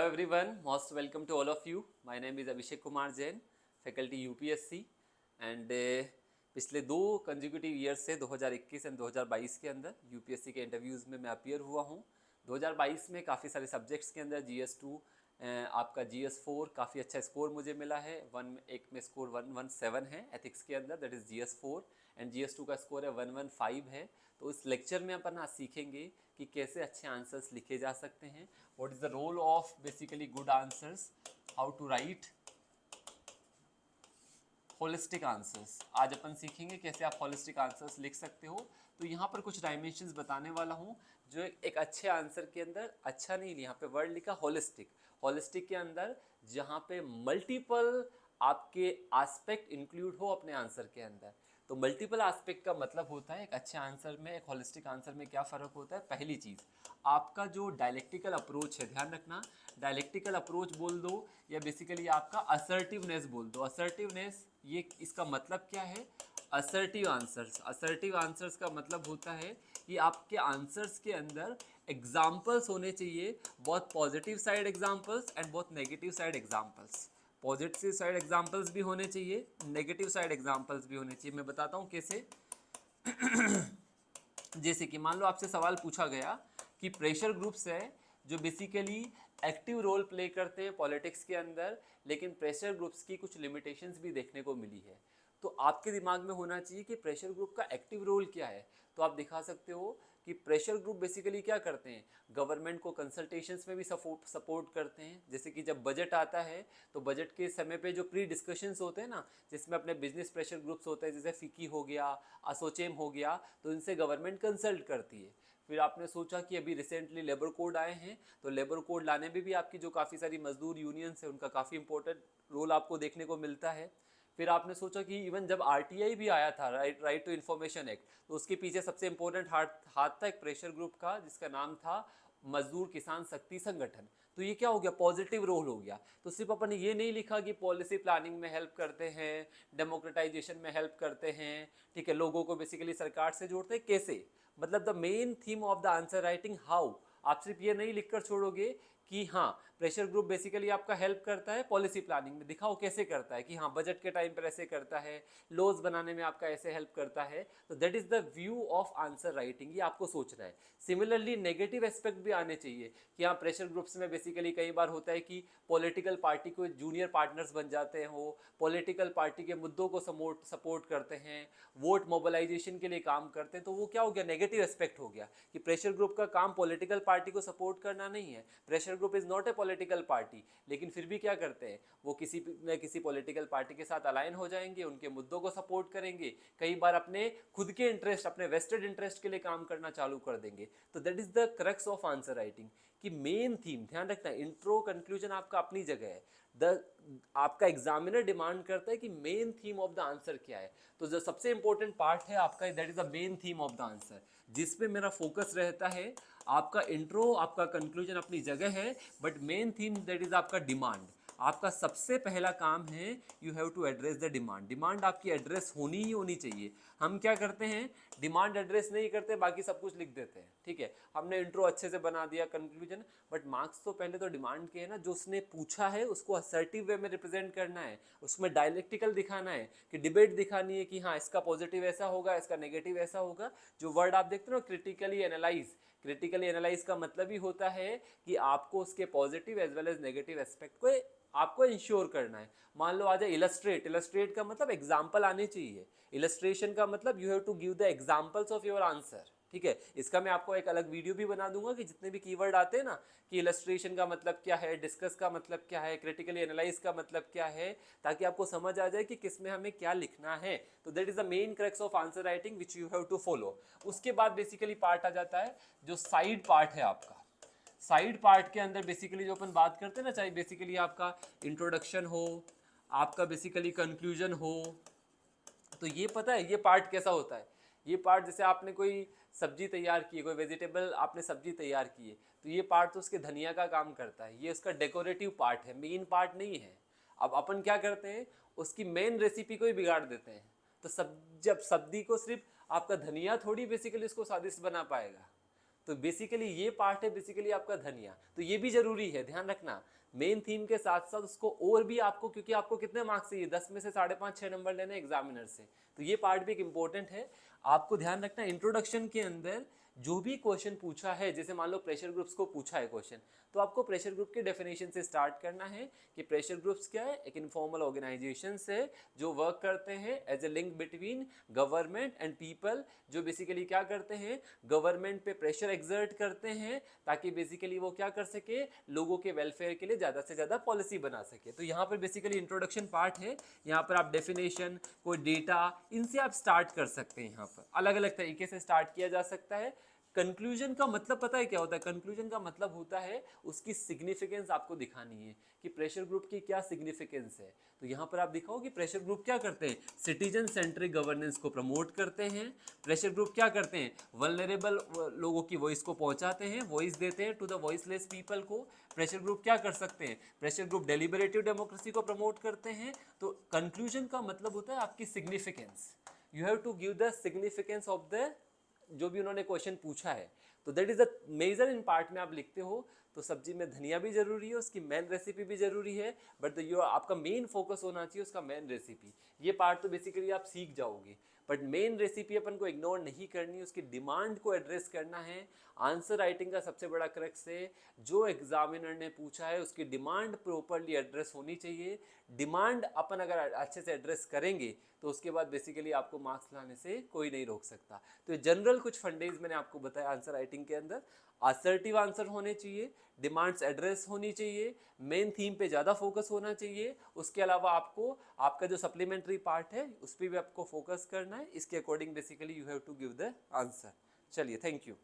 everyone, most welcome to all of you. My name is Abhishek Kumar Jain, faculty UPSC and पिछले 2 consecutive years से 2021 and 2022 के अंदर UPSC के interviews में मैं अपीयर हुआ हूँ। 2022 में काफ़ी सारे सब्जेक्ट्स के अंदर GS2 आपका GS4 काफ़ी अच्छा स्कोर मुझे मिला है। एक में स्कोर 117 है एथिक्स के अंदर, that is GS4 and GS2 का स्कोर है 115 है। तो इस लेक्चर में अपन आज सीखेंगे कि कैसे अच्छे आंसर्स लिखे जा सकते हैं, what is the role of basically good answers, how to write holistic answers. आज अपन सीखेंगे कैसे आप होलिस्टिक आंसर्स लिख सकते हो। तो यहाँ पर कुछ डायमेंशंस बताने वाला हूँ जो एक अच्छे आंसर के अंदर, अच्छा नहीं, यहाँ पे वर्ड लिखा होलिस्टिक, होलिस्टिक के अंदर जहाँ पे मल्टीपल आपके एस्पेक्ट इंक्लूड हो अपने आंसर के अंदर। तो मल्टीपल एस्पेक्ट का मतलब होता है एक अच्छे आंसर में, एक होलिस्टिक आंसर में क्या फ़र्क होता है। पहली चीज़, आपका जो डायलेक्टिकल अप्रोच है, ध्यान रखना, डायलेक्टिकल अप्रोच बोल दो या बेसिकली आपका असर्टिवनेस बोल दो। असर्टिवनेस, ये इसका मतलब क्या है, असर्टिव आंसर्स। असर्टिव आंसर्स का मतलब होता है कि आपके आंसर्स के अंदर एग्जाम्पल्स होने चाहिए, बहुत पॉजिटिव साइड एग्जाम्पल्स एंड बहुत negative side examples. Positive side examples भी होने चाहिए, नेगेटिव साइड एग्जाम्पल्स भी होने चाहिए। मैं बताता हूँ कैसे। जैसे कि मान लो आपसे सवाल पूछा गया कि प्रेशर ग्रुप्स है जो बेसिकली एक्टिव रोल प्ले करते हैं पॉलिटिक्स के अंदर, लेकिन प्रेशर ग्रुप्स की कुछ लिमिटेशंस भी देखने को मिली है। तो आपके दिमाग में होना चाहिए कि प्रेशर ग्रुप का एक्टिव रोल क्या है। तो आप दिखा सकते हो कि प्रेशर ग्रुप बेसिकली क्या करते हैं, गवर्नमेंट को कंसल्टेशंस में भी सपोर्ट करते हैं। जैसे कि जब बजट आता है तो बजट के समय पे जो प्री डिस्कशंस होते हैं ना, जिसमें अपने बिजनेस प्रेशर ग्रुप्स होते हैं, जैसे फिकी हो गया, एसोचैम हो गया, तो इनसे गवर्नमेंट कंसल्ट करती है। फिर आपने सोचा कि अभी रिसेंटली लेबर कोड आए हैं, तो लेबर कोड लाने में भी आपकी जो काफ़ी सारी मजदूर यूनियंस है उनका काफ़ी इंपॉर्टेंट रोल आपको देखने को मिलता है। फिर आपने सोचा कि इवन जब RTI भी आया था, राइट टू इन्फॉर्मेशन एक्ट, तो उसके पीछे सबसे इंपॉर्टेंट हाथ था एक प्रेशर ग्रुप का जिसका नाम था मजदूर किसान शक्ति संगठन। तो ये क्या हो गया, पॉजिटिव रोल हो गया। तो सिर्फ अपन ने ये नहीं लिखा कि पॉलिसी प्लानिंग में हेल्प करते हैं, डेमोक्रेटाइजेशन में हेल्प करते हैं, ठीक है, लोगों को बेसिकली सरकार से जोड़ते हैं, कैसे, मतलब the main theme of the answer writing how. आप सिर्फ ये नहीं लिखकर छोड़ोगे कि हाँ प्रेशर ग्रुप बेसिकली आपका हेल्प करता है पॉलिसी प्लानिंग में, दिखाओ कैसे करता है, कि हाँ बजट के टाइम पर ऐसे करता है, लॉज बनाने में आपका ऐसे हेल्प करता है। तो that is the view of answer writing, ये आपको सोचना है। सिमिलरली नेगेटिव एस्पेक्ट भी आने चाहिए कि हाँ प्रेशर ग्रुप्स में बेसिकली कई बार होता है कि पॉलिटिकल पार्टी को जूनियर पार्टनर्स बन जाते हैं, वो पॉलिटिकल पार्टी के मुद्दों को सपोर्ट करते हैं, वोट मोबिलाइजेशन के लिए काम करते हैं। तो वो क्या हो गया, नेगेटिव एस्पेक्ट हो गया कि प्रेशर ग्रुप का काम पॉलिटिकल पार्टी को सपोर्ट करना नहीं है। Pressure group is not a political party, लेकिन फिर भी क्या करते हैं, वो किसी न किसी पॉलिटिकल पार्टी के साथ अलाइन हो जाएंगे, उनके मुद्दों को सपोर्ट करेंगे, कई बार अपने खुद के इंटरेस्ट, अपने वेस्टेड इंटरेस्ट के लिए काम करना चालू कर देंगे। तो that is the crux of answer writing कि मेन थीम, ध्यान रखना, इंट्रो कंक्लूजन आपका अपनी जगह है, द आपका एग्जामिनर डिमांड करता है कि main theme of the answer क्या है। तो जो सबसे इंपॉर्टेंट पार्ट है आपका, that is the main theme of the answer, जिसपे मेरा फोकस रहता है। आपका इंट्रो, आपका कंक्लूजन अपनी जगह है, but main theme that is आपका डिमांड। आपका सबसे पहला काम है, you have to address the demand. Demand आपकी एड्रेस होनी ही होनी चाहिए। हम क्या करते हैं, डिमांड एड्रेस नहीं करते, बाकी सब कुछ लिख देते हैं, ठीक है, हमने इंट्रो अच्छे से बना दिया, कंक्लूजन, बट मार्क्स तो पहले तो डिमांड के है ना, जो उसने पूछा है उसको असर्टिव वे में रिप्रेजेंट करना है, उसमें डायलेक्टिकल दिखाना है, कि डिबेट दिखानी है कि हाँ इसका पॉजिटिव ऐसा होगा, इसका नेगेटिव ऐसा होगा। जो वर्ड आप देखते हो, क्रिटिकली एनालाइज, क्रिटिकली एनालाइज का मतलब ही होता है कि आपको उसके positive as well as negative aspect को आपको इंश्योर करना है। मान लो आ जाए इलस्ट्रेट, इलस्ट्रेट का मतलब एग्जाम्पल आने चाहिए, इलस्ट्रेशन का मतलब you have to give the examples of your answer, ठीक है। इसका मैं आपको एक अलग वीडियो भी बना दूंगा कि जितने भी कीवर्ड आते हैं ना, कि इलस्ट्रेशन का मतलब क्या है, डिस्कस का मतलब क्या है, क्रिटिकली एनालाइज का मतलब क्या है, ताकि आपको समझ आ जाए कि किस में हमें क्या लिखना है। तो that is the main crux of answer writing which you have to follow. उसके बाद बेसिकली पार्ट आ जाता है जो साइड पार्ट है आपका। साइड पार्ट के अंदर बेसिकली जो अपन बात करते हैं ना, चाहे बेसिकली आपका इंट्रोडक्शन हो, आपका बेसिकली कंक्लूजन हो, तो ये पता है ये पार्ट कैसा होता है। ये पार्ट जैसे आपने कोई सब्जी तैयार की है, कोई वेजिटेबल आपने सब्जी तैयार की है, तो ये पार्ट तो उसके धनिया का काम करता है, ये उसका डेकोरेटिव पार्ट है, मेन पार्ट नहीं है। अब अपन क्या करते हैं, उसकी मेन रेसिपी को ही बिगाड़ देते हैं। तो जब सब्जी को सिर्फ आपका धनिया थोड़ी बेसिकली उसको स्वादिष्ट बना पाएगा, तो बेसिकली ये पार्ट है बेसिकली आपका धनिया, तो ये भी जरूरी है, ध्यान रखना मेन थीम के साथ साथ उसको और भी आपको, क्योंकि आपको कितने मार्क्स चाहिए 10 में से 5.5-6 नंबर लेने एग्जामिनर से, तो ये पार्ट भी एक इंपॉर्टेंट है। आपको ध्यान रखना इंट्रोडक्शन के अंदर जो भी क्वेश्चन पूछा है, जैसे मान लो प्रेशर ग्रुप्स को पूछा है क्वेश्चन, तो आपको प्रेशर ग्रुप के डेफिनेशन से स्टार्ट करना है कि प्रेशर ग्रुप्स क्या है, एक इनफॉर्मल ऑर्गेनाइजेशन है जो वर्क करते हैं as a link between government and people, जो बेसिकली क्या करते हैं, गवर्नमेंट पे प्रेशर एक्सर्ट करते हैं ताकि बेसिकली वो क्या कर सके, लोगों के वेलफेयर के लिए ज़्यादा से ज़्यादा पॉलिसी बना सके। तो यहाँ पर बेसिकली इंट्रोडक्शन पार्ट है, यहाँ पर आप डेफिनेशन, कोई डेटा, इनसे आप स्टार्ट कर सकते हैं। यहाँ पर अलग अलग तरीके से स्टार्ट किया जा सकता है। कंक्लूजन का मतलब पता है क्या होता है, कंक्लूजन का मतलब होता है उसकी सिग्निफिकेंस आपको दिखानी है कि प्रेशर ग्रुप की क्या सिग्निफिकेंस है। तो यहाँ पर आप दिखाओ कि प्रेशर ग्रुप क्या करते हैं, सिटीजन सेंट्रिक गवर्नेंस को प्रमोट करते हैं। प्रेशर ग्रुप क्या करते हैं, वल्नरेबल लोगों की वॉइस को पहुंचाते हैं, वॉइस देते हैं टू द वॉइसलेस पीपल को। प्रेशर ग्रुप क्या कर सकते हैं, प्रेशर ग्रुप डेलिबरेटिव डेमोक्रेसी को प्रमोट करते हैं। तो कंक्लूजन का मतलब होता है आपकी significance, you have to give the significance of the जो भी उन्होंने क्वेश्चन पूछा है। तो that is the major in part में आप लिखते हो तो सब्जी में धनिया भी जरूरी है, उसकी मेन रेसिपी भी जरूरी है, बट जो आपका मेन फोकस होना चाहिए उसका मेन रेसिपी। ये पार्ट तो बेसिकली आप सीख जाओगे, बट मेन रेसिपी अपन को इग्नोर नहीं करनी, उसकी डिमांड को एड्रेस करना है। आंसर राइटिंग का सबसे बड़ा क्रक्स है, जो एग्जामिनर ने पूछा है उसकी डिमांड प्रॉपरली एड्रेस होनी चाहिए। डिमांड अपन अगर अच्छे से एड्रेस करेंगे तो उसके बाद बेसिकली आपको मार्क्स लाने से कोई नहीं रोक सकता। तो ये जनरल कुछ फंडेज मैंने आपको बताया आंसर राइटिंग के अंदर। असर्टिव आंसर होने चाहिए, डिमांड्स एड्रेस होनी चाहिए, मेन थीम पे ज़्यादा फोकस होना चाहिए। उसके अलावा आपको आपका जो सप्लीमेंट्री पार्ट है उस पर भी आपको फोकस करना है। इसके according basically you have to give the answer. चलिए, थैंक यू।